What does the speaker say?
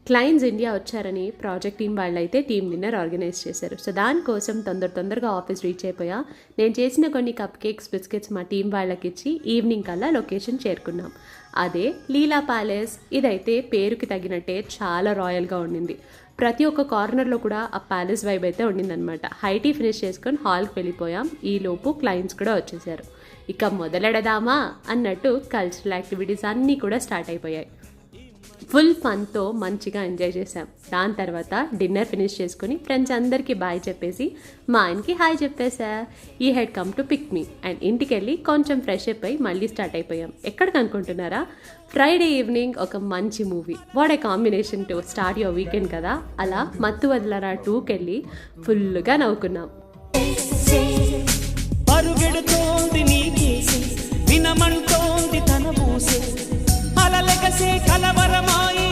Clients India వచ్చారని project team వాళ్ళైతే team dinner organise చేశారు. సో దానికోసం తొందరగా ఆఫీస్ రీచ్ అయిపోయా. నేను చేసిన కొన్ని కప్ కేక్స్ బిస్కెట్స్ మా టీం వాళ్ళకి ఇచ్చి ఈవినింగ్ కల్లా లొకేషన్ చేరుకున్నాం. అదే లీలా ప్యాలెస్. ఇదైతే పేరుకి తగినట్టే చాలా రాయల్గా ఉండింది. ప్రతి ఒక్క కార్నర్లో కూడా ఆ ప్యాలెస్ వైబ్ అయితే ఉండిందనమాట. హైటీ ఫినిష్ చేసుకొని హాల్కి వెళ్ళిపోయాం. ఈలోపు క్లయింట్స్ కూడా వచ్చేసారు. ఇక మొదలెడదామా అన్నట్టు కల్చరల్ యాక్టివిటీస్ అన్నీ కూడా స్టార్ట్ అయిపోయాయి. ఫుల్ ఫన్తో మంచిగా ఎంజాయ్ చేసాం. దాని తర్వాత డిన్నర్ ఫినిష్ చేసుకుని ఫ్రెండ్స్ అందరికీ బాయ్ చెప్పేసి మా ఆయనకి హాయ్ చెప్పేసా. ఈ he'd come to pick me and ఇంటికి వెళ్ళి కొంచెం ఫ్రెష్ అప్ అయి మళ్ళీ స్టార్ట్ అయిపోయాం. ఎక్కడికి అనుకుంటున్నారా? ఫ్రైడే ఈవినింగ్ ఒక మంచి movie. What a combination to start your weekend కదా. అలా మత్తు వదలరా 2కి వెళ్ళి ఫుల్గా నవ్వుకున్నాం. పరుగెడుతోంది నీకేసి వినమంటోంది తన మూసే అలలెగసే కలవరమాయి